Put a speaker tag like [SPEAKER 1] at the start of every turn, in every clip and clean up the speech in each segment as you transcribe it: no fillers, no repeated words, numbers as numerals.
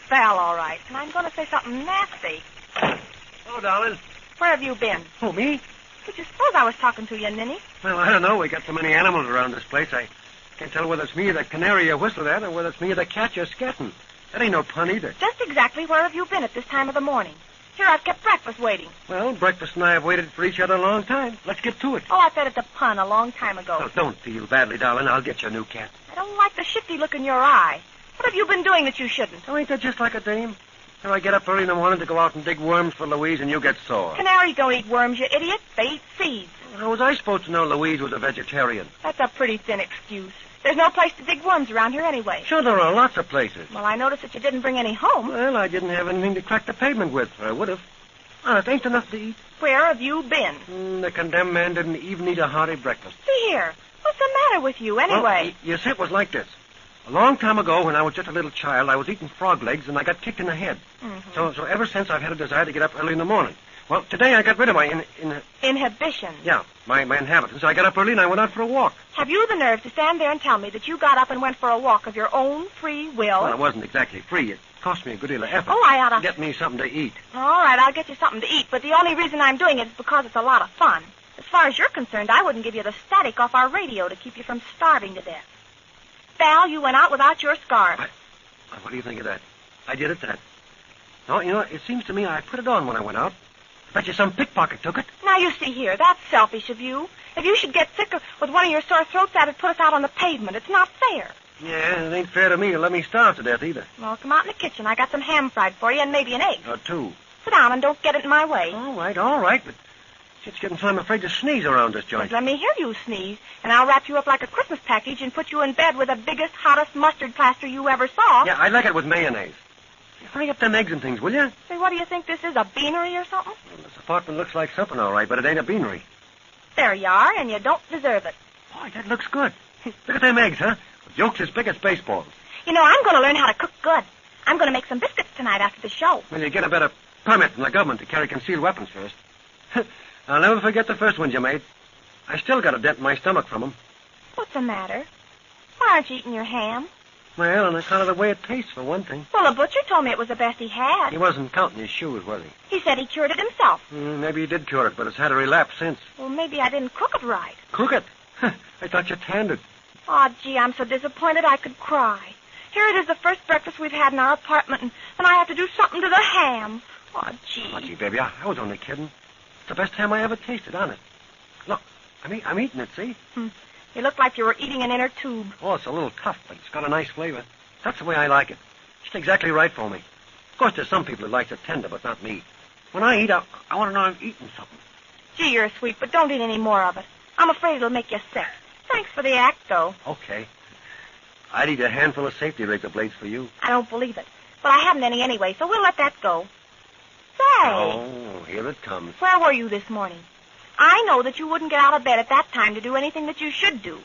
[SPEAKER 1] Val, all right. And I'm going to say something nasty.
[SPEAKER 2] Hello, darling.
[SPEAKER 1] Where have you been?
[SPEAKER 2] Oh, me?
[SPEAKER 1] Did you suppose I was talking to you, Ninny?
[SPEAKER 2] Well, I don't know. We got so many animals around this place. I can't tell whether it's me or the canary you whistled at or whether it's me or the cat you're scatting. That ain't no pun either.
[SPEAKER 1] Just exactly where have you been at this time of the morning? Here, I've kept breakfast waiting.
[SPEAKER 2] Well, breakfast and I have waited for each other a long time. Let's get to it.
[SPEAKER 1] Oh, I said it's a pun a long time ago.
[SPEAKER 2] Oh, don't feel badly, darling. I'll get you a new cat.
[SPEAKER 1] I don't like the shifty look in your eye. What have you been doing that you shouldn't?
[SPEAKER 2] Oh, ain't that just like a dame? Here I get up early in the morning to go out and dig worms for Louise, and you get sore.
[SPEAKER 1] Canaries don't eat worms, you idiot. They eat seeds.
[SPEAKER 2] How was I supposed to know Louise was a vegetarian?
[SPEAKER 1] That's a pretty thin excuse. There's no place to dig worms around here anyway.
[SPEAKER 2] Sure, there are lots of places.
[SPEAKER 1] Well, I noticed that you didn't bring any home.
[SPEAKER 2] Well, I didn't have anything to crack the pavement with. I would have. Oh, it ain't enough to eat.
[SPEAKER 1] Where have you been?
[SPEAKER 2] The condemned man didn't even eat a hearty breakfast.
[SPEAKER 1] See here. What's the matter with you, anyway?
[SPEAKER 2] Well, you see, it was like this. A long time ago, when I was just a little child, I was eating frog legs, and I got kicked in the head.
[SPEAKER 1] Mm-hmm.
[SPEAKER 2] So ever since, I've had a desire to get up early in the morning. Well, today I got rid of my
[SPEAKER 1] inhibition.
[SPEAKER 2] Yeah, my inhabitants. I got up early and I went out for a walk.
[SPEAKER 1] Have you the nerve to stand there and tell me that you got up and went for a walk of your own free will?
[SPEAKER 2] Well, it wasn't exactly free. It cost me a good deal of effort.
[SPEAKER 1] Oh, I oughta...
[SPEAKER 2] Get me something to eat.
[SPEAKER 1] All right, I'll get you something to eat, but the only reason I'm doing it is because it's a lot of fun. As far as you're concerned, I wouldn't give you the static off our radio to keep you from starving to death. Val, you went out without your scarf.
[SPEAKER 2] What do you think of that? I did it, that. No, you know, it seems to me I put it on when I went out. Bet you some pickpocket took it.
[SPEAKER 1] Now, you see here, that's selfish of you. If you should get sick with one of your sore throats, that'd put us out on the pavement. It's not fair.
[SPEAKER 2] Yeah, it ain't fair to me to let me starve to death either.
[SPEAKER 1] Well, come out in the kitchen. I got some ham fried for you and maybe an egg.
[SPEAKER 2] Or two.
[SPEAKER 1] Sit down and don't get it in my way.
[SPEAKER 2] All right, but it's getting so I'm afraid to sneeze around this joint.
[SPEAKER 1] Just let me hear you sneeze, and I'll wrap you up like a Christmas package and put you in bed with the biggest, hottest mustard plaster you ever saw.
[SPEAKER 2] Yeah, I'd like it with mayonnaise. Hurry up them eggs and things, will you?
[SPEAKER 1] Say, what do you think this is, a beanery or something?
[SPEAKER 2] Well, this apartment looks like something, all right, but it ain't a beanery.
[SPEAKER 1] There you are, and you don't deserve it.
[SPEAKER 2] Boy, that looks good. Look at them eggs, huh? With yolks as big as baseballs.
[SPEAKER 1] You know, I'm going to learn how to cook good. I'm going to make some biscuits tonight after the show.
[SPEAKER 2] Well, you get a better permit from the government to carry concealed weapons first. I'll never forget the first ones you made. I still got a dent in my stomach from them.
[SPEAKER 1] What's the matter? Why aren't you eating your ham?
[SPEAKER 2] Well, on account of the way it tastes, for one thing.
[SPEAKER 1] Well, the butcher told me it was the best he had.
[SPEAKER 2] He wasn't counting his shoes, was he?
[SPEAKER 1] He said he cured it himself.
[SPEAKER 2] Maybe he did cure it, but it's had a relapse since.
[SPEAKER 1] Well, maybe I didn't cook it right.
[SPEAKER 2] Cook it? I thought you tanned it.
[SPEAKER 1] Oh, gee, I'm so disappointed I could cry. Here it is, the first breakfast we've had in our apartment, and I have to do something to the ham. Oh, gee.
[SPEAKER 2] Oh, gee, baby, I was only kidding. It's the best ham I ever tasted, honest. Look, I'm eating it, see?
[SPEAKER 1] You look like you were eating an inner tube.
[SPEAKER 2] Oh, it's a little tough, but it's got a nice flavor. That's the way I like it. Just exactly right for me. Of course, there's some people who like it tender, but not me. When I eat, I want to know I'm eating something.
[SPEAKER 1] Gee, you're sweet, but don't eat any more of it. I'm afraid it'll make you sick. Thanks for the act, though.
[SPEAKER 2] Okay. I'd eat a handful of safety razor blades for you.
[SPEAKER 1] I don't believe it. But I haven't any anyway, so we'll let that go. Say.
[SPEAKER 2] Oh, here it comes.
[SPEAKER 1] Where were you this morning? I know that you wouldn't get out of bed at that time to do anything that you should do.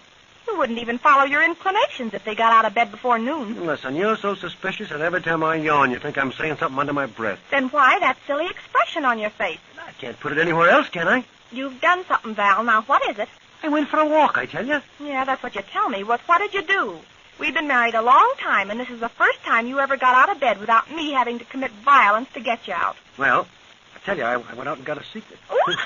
[SPEAKER 1] You wouldn't even follow your inclinations if they got out of bed before noon.
[SPEAKER 2] Listen, you're so suspicious that every time I yawn, you think I'm saying something under my breath.
[SPEAKER 1] Then why that silly expression on your face?
[SPEAKER 2] I can't put it anywhere else, can I?
[SPEAKER 1] You've done something, Val. Now, what is it?
[SPEAKER 2] I went for a walk, I tell you.
[SPEAKER 1] Yeah, that's what you tell me. What did you do? We've been married a long time, and this is the first time you ever got out of bed without me having to commit violence to get you out.
[SPEAKER 2] Well, I tell you, I went out and got a secret.
[SPEAKER 1] What?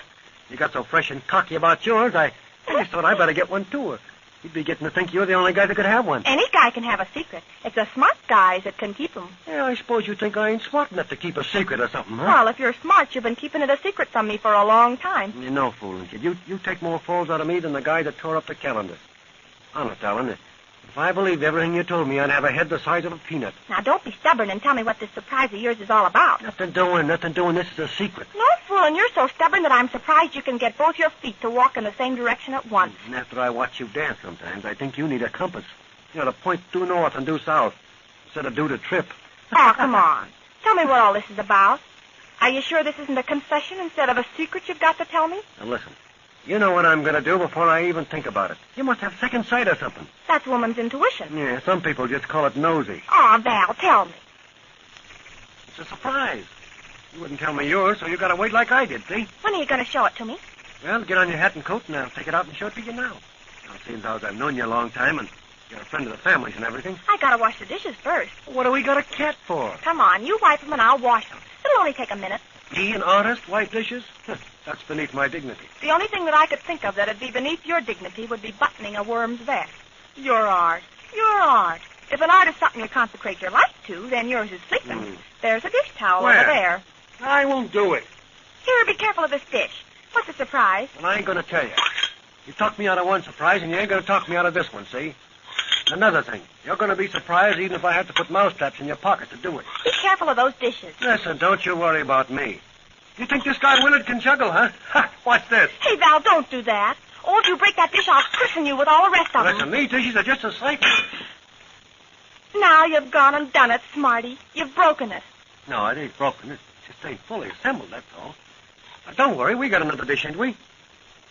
[SPEAKER 2] You got so fresh and cocky about yours, I just thought I better get one, too. You'd be getting to think you're the only guy that could have one.
[SPEAKER 1] Any guy can have a secret. It's the smart guys that can keep them.
[SPEAKER 2] Yeah, I suppose you think I ain't smart enough to keep a secret or something, huh?
[SPEAKER 1] Well, if you're smart, you've been keeping it a secret from me for a long time.
[SPEAKER 2] You're no fooling, kid. You take more falls out of me than the guy that tore up the calendar. Honest, Alan, if I believed everything you told me, I'd have a head the size of a peanut.
[SPEAKER 1] Now, don't be stubborn and tell me what this surprise of yours is all about.
[SPEAKER 2] Nothing doing. This is a secret.
[SPEAKER 1] No, fool, and you're so stubborn that I'm surprised you can get both your feet to walk in the same direction at once.
[SPEAKER 2] And after I watch you dance sometimes, I think you need a compass. You know, to point due north and due south, instead of due to trip.
[SPEAKER 1] Oh, come on. Tell me what all this is about. Are you sure this isn't a confession instead of a secret you've got to tell me?
[SPEAKER 2] Now, listen. You know what I'm going to do before I even think about it. You must have second sight or something.
[SPEAKER 1] That's woman's intuition.
[SPEAKER 2] Yeah, some people just call it nosy.
[SPEAKER 1] Oh, Val, tell me.
[SPEAKER 2] It's a surprise. You wouldn't tell me yours, so you got to wait like I did, see?
[SPEAKER 1] When are you going to show it to me?
[SPEAKER 2] Well, get on your hat and coat, and I'll take it out and show it to you now. It seems as I've known you a long time, and You're a friend of the family's and everything.
[SPEAKER 1] I gotta wash the dishes first.
[SPEAKER 2] What do we got a cat for?
[SPEAKER 1] Come on, you wipe them and I'll wash them. It'll only take a minute.
[SPEAKER 2] Me, an artist, wipe dishes? That's beneath my dignity.
[SPEAKER 1] The only thing that I could think of that'd be beneath your dignity would be buttoning a worm's vest. Your art. Your art. If an art is something you consecrate your life to, then yours is sleeping. There's a dish towel
[SPEAKER 2] Where?
[SPEAKER 1] over there.
[SPEAKER 2] I won't do it.
[SPEAKER 1] Here, be careful of this dish. What's a surprise?
[SPEAKER 2] Well, I ain't going to tell you. You talked me out of one surprise, and you ain't going to talk me out of this one, see? Another thing. You're going to be surprised even if I have to put mousetraps in your pocket to do it.
[SPEAKER 1] Be careful of those dishes.
[SPEAKER 2] Listen, don't you worry about me. You think this guy Willard can juggle, huh? Ha! What's this?
[SPEAKER 1] Hey, Val, don't do that. Oh, if you break that dish, I'll christen you with all the rest of them.
[SPEAKER 2] Listen, these dishes are just a sight.
[SPEAKER 1] Now you've gone and done it, Smarty. You've broken it.
[SPEAKER 2] No, it ain't broken. It just ain't fully assembled, that's all. But don't worry, we got another dish, ain't we?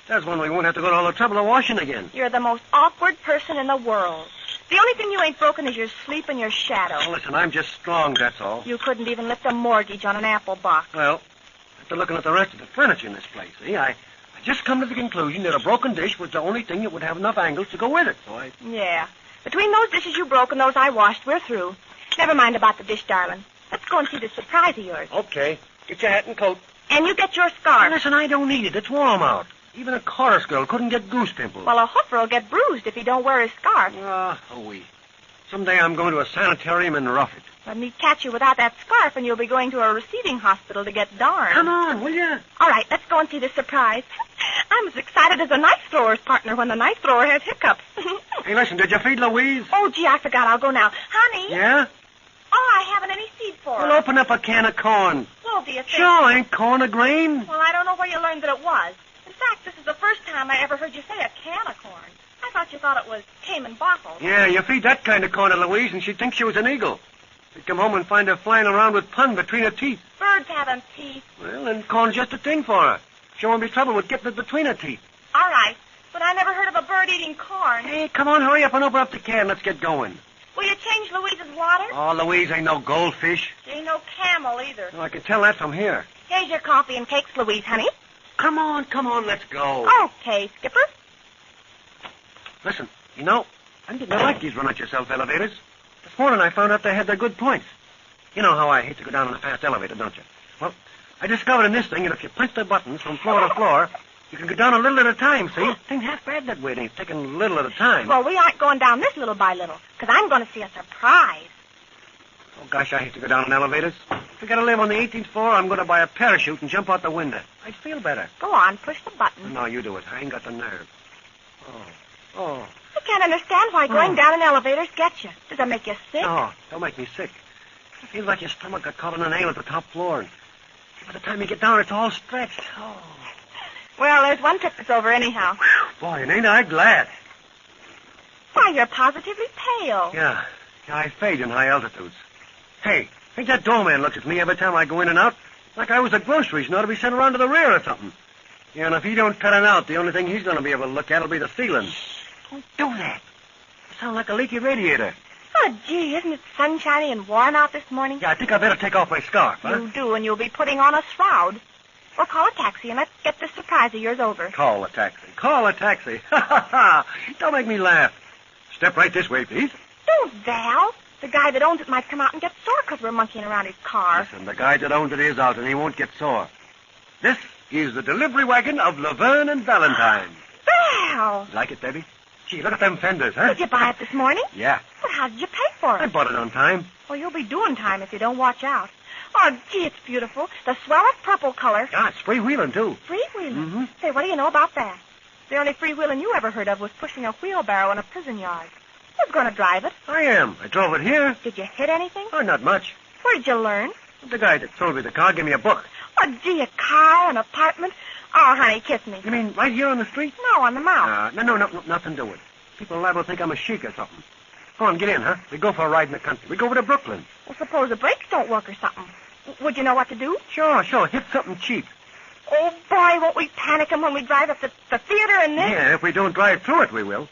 [SPEAKER 2] There's one we won't have to go to all the trouble of washing again.
[SPEAKER 1] You're the most awkward person in the world. The only thing you ain't broken is your sleep and your shadow.
[SPEAKER 2] Well, listen, I'm just strong, that's all.
[SPEAKER 1] You couldn't even lift a mortgage on an apple box.
[SPEAKER 2] Well, after looking at the rest of the furniture in this place, see, I just come to the conclusion that a broken dish was the only thing that would have enough angles to go with it, so I...
[SPEAKER 1] Yeah. Between those dishes you broke and those I washed, we're through. Never mind about the dish, darling. Let's go and see this surprise of yours.
[SPEAKER 2] Okay. Get your hat and coat.
[SPEAKER 1] And you get your scarf.
[SPEAKER 2] Listen, I don't need it. It's warm out. Even a chorus girl couldn't get goose pimples.
[SPEAKER 1] Well, a hoofer will get bruised if he don't wear his scarf.
[SPEAKER 2] Someday I'm going to a sanitarium and rough it.
[SPEAKER 1] Let me catch you without that scarf, and you'll be going to a receiving hospital to get darned.
[SPEAKER 2] Come on, will you?
[SPEAKER 1] All right, let's go and see this surprise. I'm as excited as a knife thrower's partner when the knife thrower has hiccups.
[SPEAKER 2] Hey, listen, did you feed Louise?
[SPEAKER 1] Oh, gee, I forgot. I'll go now. Honey?
[SPEAKER 2] Yeah?
[SPEAKER 1] Oh, I haven't any seed for her.
[SPEAKER 2] Well, open up a can of corn.
[SPEAKER 1] Well, do you think?
[SPEAKER 2] Sure, ain't corn a grain?
[SPEAKER 1] Well, I don't know where you learned that it was. In fact, this is the first time I ever heard you say a can of corn. I thought you thought it was came in bottles.
[SPEAKER 2] Yeah, you feed that kind of corn to Louise, and she'd think she was an eagle. You'd come home and find her flying around with pun between her teeth.
[SPEAKER 1] Birds haven't teeth.
[SPEAKER 2] Well, then corn's just a thing for her. She won't be trouble with getting it between her teeth.
[SPEAKER 1] All right, but I never heard of a bird eating corn.
[SPEAKER 2] Hey, come on, hurry up and open up the can. Let's get going.
[SPEAKER 1] Will you change Louise's water?
[SPEAKER 2] Oh, Louise ain't no goldfish.
[SPEAKER 1] She ain't no camel either.
[SPEAKER 2] Oh, I can tell that from here.
[SPEAKER 1] Here's your coffee and cakes, Louise, honey.
[SPEAKER 2] Come on, let's go.
[SPEAKER 1] Okay, Skipper.
[SPEAKER 2] Listen, you know, I'm getting to like these run-it-yourself elevators. This morning I found out they had their good points. You know how I hate to go down in a fast elevator, don't you? Well, I discovered in this thing that if you punch the buttons from floor to floor, you can go down a little at a time, see? It ain't half bad that way. It ain't taking a little at a time.
[SPEAKER 1] Well, we aren't going down this little by little, because I'm going to see a surprise.
[SPEAKER 2] Oh, gosh, I hate to go down in elevators. If we got to live on the 18th floor, I'm going to buy a parachute and jump out the window. I'd feel better.
[SPEAKER 1] Go on, push the button.
[SPEAKER 2] No, you do it. I ain't got the nerve. Oh.
[SPEAKER 1] I can't understand why going down in elevators gets you. Does that make you sick?
[SPEAKER 2] No, don't make me sick. It feels like your stomach got caught in a nail at the top floor. And by the time you get down, it's all stretched. Oh.
[SPEAKER 1] Well, there's one trip that's over anyhow.
[SPEAKER 2] Boy, and ain't I glad.
[SPEAKER 1] Why, you're positively pale.
[SPEAKER 2] Yeah, I fade in high altitudes. Hey, think that doorman looks at me every time I go in and out like I was the groceries and ought to be sent around to the rear or something. Yeah, and if he don't cut it out, the only thing he's going to be able to look at will be the ceiling. Don't do that. You sound like a leaky radiator.
[SPEAKER 1] Oh, gee, isn't it sunshiny and warm out this morning?
[SPEAKER 2] Yeah, I think I better take off my scarf, huh?
[SPEAKER 1] You do, and you'll be putting on a shroud. Or call a taxi and let's get this surprise of yours over.
[SPEAKER 2] Call a taxi. Ha, ha, ha. Don't make me laugh. Step right this way, please.
[SPEAKER 1] Don't, Val. The guy that owns it might come out and get sore because we're monkeying around his car.
[SPEAKER 2] Listen, the guy that owns it is out and he won't get sore. This is the delivery wagon of Laverne and Valentine.
[SPEAKER 1] Val!
[SPEAKER 2] Like it, baby? Gee, look at them fenders, huh?
[SPEAKER 1] Did you buy it this morning?
[SPEAKER 2] Yeah.
[SPEAKER 1] But how did you pay for it?
[SPEAKER 2] I bought it on time.
[SPEAKER 1] Well, you'll be doing time if you don't watch out. Oh, gee, it's beautiful. The swellest purple color.
[SPEAKER 2] Yeah, it's freewheeling, too.
[SPEAKER 1] Freewheeling?
[SPEAKER 2] Mm-hmm.
[SPEAKER 1] Say, what do you know about that? The only freewheeling you ever heard of was pushing a wheelbarrow in a prison yard. Who's going to drive it?
[SPEAKER 2] I am. I drove it here.
[SPEAKER 1] Did you hit anything?
[SPEAKER 2] Oh, not much.
[SPEAKER 1] Where did you learn?
[SPEAKER 2] The guy that sold me the car gave me a book.
[SPEAKER 1] Oh, gee, a car, an apartment. Oh, honey, kiss me.
[SPEAKER 2] You mean right here on the street?
[SPEAKER 1] No, on the mouth.
[SPEAKER 2] No, nothing to it. People are liable to think I'm a sheik or something. Come on, get in, huh? We go for a ride in the country. We go over to Brooklyn.
[SPEAKER 1] Well, suppose the brakes don't work or something. Would you know what to do?
[SPEAKER 2] Sure. Hit something cheap.
[SPEAKER 1] Oh, boy, won't we panic 'em when we drive up the theater and this?
[SPEAKER 2] Yeah, if we don't drive through it, we will.